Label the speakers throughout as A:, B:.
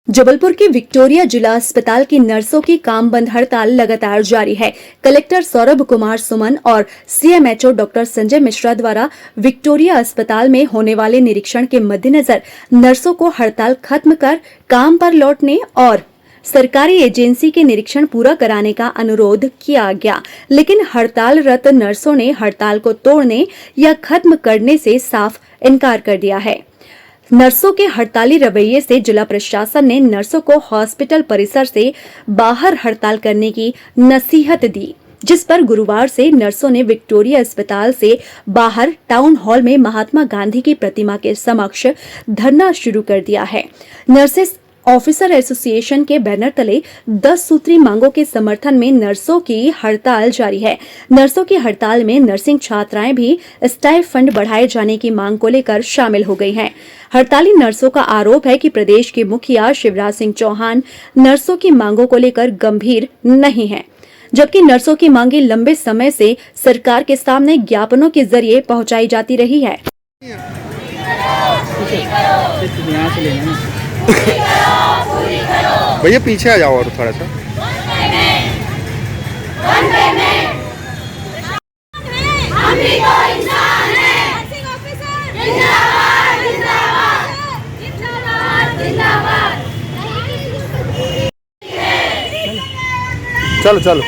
A: जबलपुर के विक्टोरिया जिला अस्पताल की नर्सों की काम बंद हड़ताल लगातार जारी है। कलेक्टर सौरभ कुमार सुमन और सीएमएचओ डॉक्टर संजय मिश्रा द्वारा विक्टोरिया अस्पताल में होने वाले निरीक्षण के मद्देनजर नर्सों को हड़ताल खत्म कर काम पर लौटने और सरकारी एजेंसी के निरीक्षण पूरा कराने का अनुरोध किया गया, लेकिन हड़तालरत नर्सों ने हड़ताल को तोड़ने या खत्म करने से साफ इनकार कर दिया है। नर्सों के हड़ताली रवैये से जिला प्रशासन ने नर्सों को हॉस्पिटल परिसर से बाहर हड़ताल करने की नसीहत दी, जिस पर गुरुवार से नर्सों ने विक्टोरिया अस्पताल से बाहर टाउन हॉल में महात्मा गांधी की प्रतिमा के समक्ष धरना शुरू कर दिया है। नर्सेस ऑफिसर एसोसिएशन के बैनर तले 10 सूत्री मांगों के समर्थन में नर्सों की हड़ताल जारी है। नर्सों की हड़ताल में नर्सिंग छात्राएं भी स्टाइपेंड बढ़ाए जाने की मांग को लेकर शामिल हो गई हैं। हड़ताली नर्सों का आरोप है कि प्रदेश के मुखिया शिवराज सिंह चौहान नर्सों की मांगों को लेकर गंभीर नहीं है, जबकि नर्सों की मांगे लंबे समय से सरकार के सामने ज्ञापनों के जरिए पहुंचाई जाती रही है।
B: भैया पीछे आ जाओ और थोड़ा सा। चलो चलो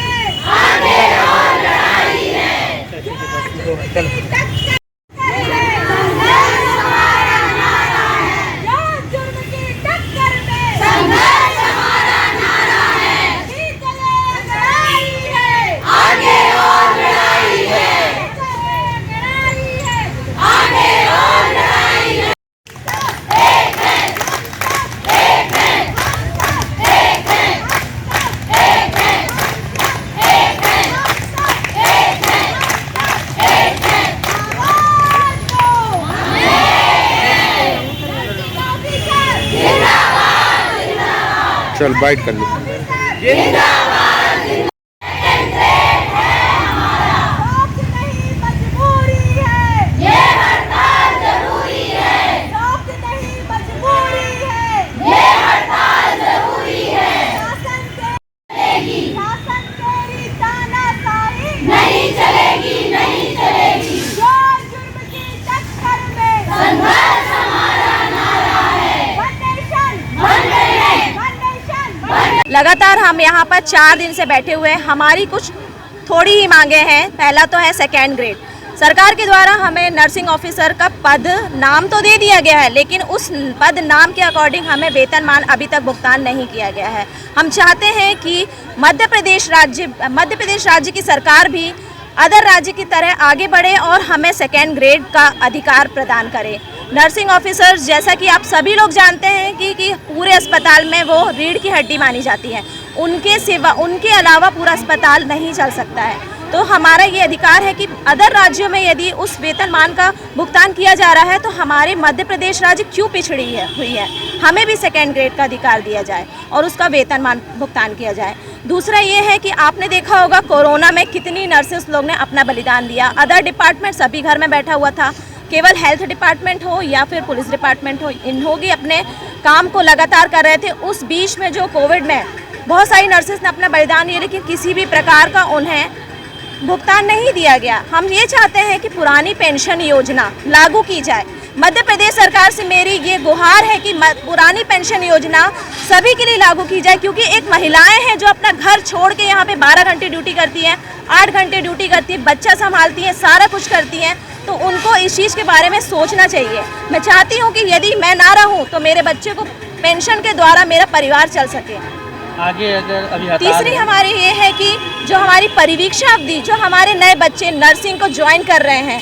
B: चल बाइट कर लो।
C: लगातार हम यहाँ पर 4 दिन से बैठे हुए हैं। हमारी कुछ थोड़ी ही मांगे हैं। पहला तो है सेकेंड ग्रेड। सरकार के द्वारा हमें नर्सिंग ऑफिसर का पद नाम तो दे दिया गया है, लेकिन उस पद नाम के अकॉर्डिंग हमें वेतनमान अभी तक भुगतान नहीं किया गया है। हम चाहते हैं कि मध्य प्रदेश राज्य की सरकार भी अदर राज्य की तरह आगे बढ़े और हमें सेकेंड ग्रेड का अधिकार प्रदान करे। नर्सिंग ऑफिसर्स, जैसा कि आप सभी लोग जानते हैं कि पूरे अस्पताल में वो रीढ़ की हड्डी मानी जाती है। उनके अलावा पूरा अस्पताल नहीं चल सकता है। तो हमारा ये अधिकार है कि अदर राज्यों में यदि उस वेतनमान का भुगतान किया जा रहा है तो हमारे मध्य प्रदेश राज्य क्यों पिछड़ी हुई है। हमें भी सेकेंड ग्रेड का अधिकार दिया जाए और उसका वेतनमान भुगतान किया जाए। दूसरा ये है कि आपने देखा होगा कोरोना में कितनी नर्सेस लोग ने अपना बलिदान दिया। अदर डिपार्टमेंट सभी घर में बैठा हुआ था। केवल हेल्थ डिपार्टमेंट हो या फिर पुलिस डिपार्टमेंट हो, इन लोग ही अपने काम को लगातार कर रहे थे। उस बीच में जो कोविड में बहुत सारी नर्सेस ने अपना बलिदान दिया, लेकिन किसी भी प्रकार का उन्हें भुगतान नहीं दिया गया। हम ये चाहते हैं कि पुरानी पेंशन योजना लागू की जाए। मध्य प्रदेश सरकार से मेरी ये गुहार है कि पुरानी पेंशन योजना सभी के लिए लागू की जाए, क्योंकि एक महिलाएं हैं जो अपना घर छोड़ के यहाँ पे 12 घंटे ड्यूटी करती हैं, 8 घंटे ड्यूटी करती है, बच्चा संभालती है, सारा कुछ करती हैं। तो उनको इस चीज़ के बारे में सोचना चाहिए। मैं चाहती हूँ कि यदि मैं ना रहूँ तो मेरे बच्चे को पेंशन के द्वारा मेरा परिवार चल सके।
D: आगे अगर अभी
C: तीसरी हमारी ये है कि जो हमारी परिवीक्षा अवधि, जो हमारे नए बच्चे नर्सिंग को ज्वाइन कर रहे हैं,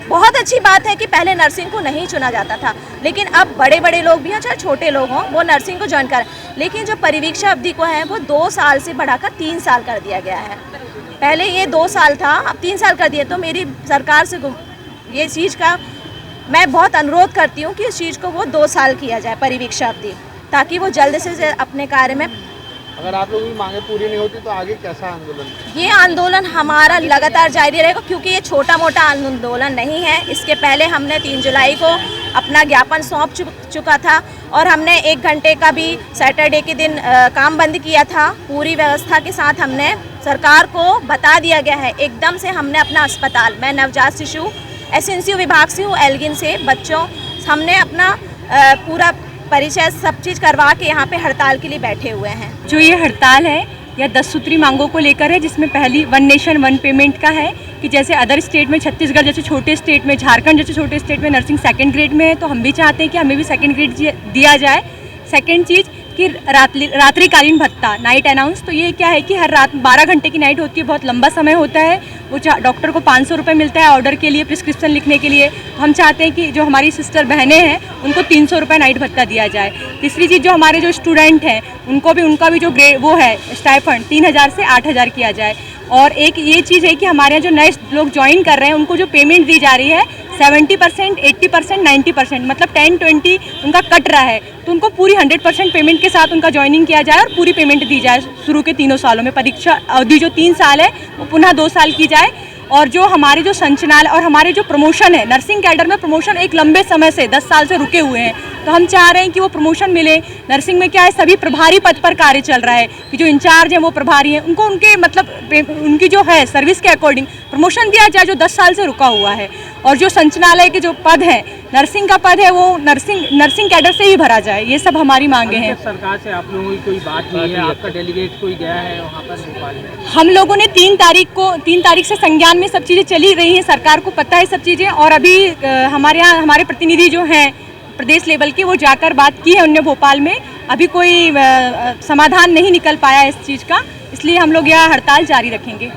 C: बहुत अच्छी बात है कि पहले नर्सिंग को नहीं चुना जाता था, लेकिन अब बड़े बड़े लोग भी हैं चाहे छोटे लोग हों वो नर्सिंग को ज्वाइन करें। लेकिन जो परिवीक्षा अवधि को है वो 2 साल से बढ़ाकर 3 साल कर दिया गया है। पहले ये 2 साल था, अब 3 साल कर दिया। तो मेरी सरकार से ये चीज़ का मैं बहुत अनुरोध करती हूँ कि इस चीज़ को वो 2 साल किया जाए परिवीक्षा अवधि, ताकि वो जल्द से जल्द अपने कार्य में
B: अगर आप लोगों की मांगे पूरी नहीं होती तो आगे कैसा आंदोलन?
C: ये आंदोलन हमारा लगातार जारी रहेगा, क्योंकि ये छोटा मोटा आंदोलन नहीं है। इसके पहले हमने 3 जुलाई को अपना ज्ञापन सौंप चुका था और हमने 1 घंटे का भी सैटरडे के दिन काम बंद किया था। पूरी व्यवस्था के साथ हमने सरकार को बता दिया गया है। एकदम से हमने अपना अस्पताल, मैं नवजात शिशु एसएनसीयू विभाग से हूँ, एल्गिन से बच्चों, हमने अपना पूरा परिचय सब चीज़ करवा के यहाँ पे हड़ताल के लिए बैठे हुए हैं।
E: जो ये हड़ताल है या 10 सूत्री मांगों को लेकर है, जिसमें पहली 1 नेशन 1 पेमेंट का है कि जैसे अदर स्टेट में, छत्तीसगढ़ जैसे छोटे स्टेट में, झारखंड जैसे छोटे स्टेट में नर्सिंग 2nd ग्रेड में है, तो हम भी चाहते हैं कि हमें भी 2nd ग्रेड दिया जाए। सेकेंड चीज़ कि रात्रिकालीन भत्ता, नाइट अनाउंस, तो ये क्या है कि हर रात 12 घंटे की नाइट होती है, बहुत लंबा समय होता है। वो डॉक्टर को 500 रुपये मिलता है ऑर्डर के लिए, प्रिस्क्रिप्शन लिखने के लिए। तो हम चाहते हैं कि जो हमारी सिस्टर बहनें हैं उनको 300 रुपये नाइट भत्ता दिया जाए। तीसरी चीज़, जो हमारे जो स्टूडेंट हैं उनका भी जो ग्रेड वो है स्टाइफंड 3000 से 8000 किया जाए। और एक ये चीज़ है कि हमारे यहाँ जो नए लोग ज्वाइन कर रहे हैं उनको जो पेमेंट दी जा रही है 70%, 80%, 90%, मतलब 10-20 उनका कट रहा है, तो उनको पूरी 100% पेमेंट के साथ उनका ज्वाइनिंग किया जाए और पूरी पेमेंट दी जाए। शुरू के 3 सालों में परीक्षा अवधि जो 3 साल है वो पुनः 2 साल की जाए। और जो हमारे जो संचालय और हमारे जो प्रमोशन है, नर्सिंग कैडर में प्रमोशन एक लंबे समय से 10 साल से रुके हुए हैं, तो हम चाह रहे हैं कि वो प्रमोशन मिले। नर्सिंग में क्या है, सभी प्रभारी पद पर कार्य चल रहा है कि जो इंचार्ज हैं वो प्रभारी हैं, उनको उनके मतलब उनकी जो है सर्विस के अकॉर्डिंग प्रमोशन दिया जाए जो 10 साल से रुका हुआ है। और जो संचालय के जो पद है, नर्सिंग का पद है, वो नर्सिंग कैडर से ही भरा जाए। ये सब हमारी मांगे हैं।
D: सरकार से आप लोगों की कोई बात नहीं है? आपका डेलीगेट कोई गया है वहाँ पर भोपाल में?
E: हम लोगों ने 3 तारीख से संज्ञान में सब चीज़ें चली रही हैं, सरकार को पता है सब चीज़ें। और अभी हमारे यहाँ हमारे प्रतिनिधि जो हैं प्रदेश लेवल के, वो जाकर बात की है उनने भोपाल में। अभी कोई समाधान नहीं निकल पाया इस चीज़ का, इसलिए हम लोग यह हड़ताल जारी रखेंगे।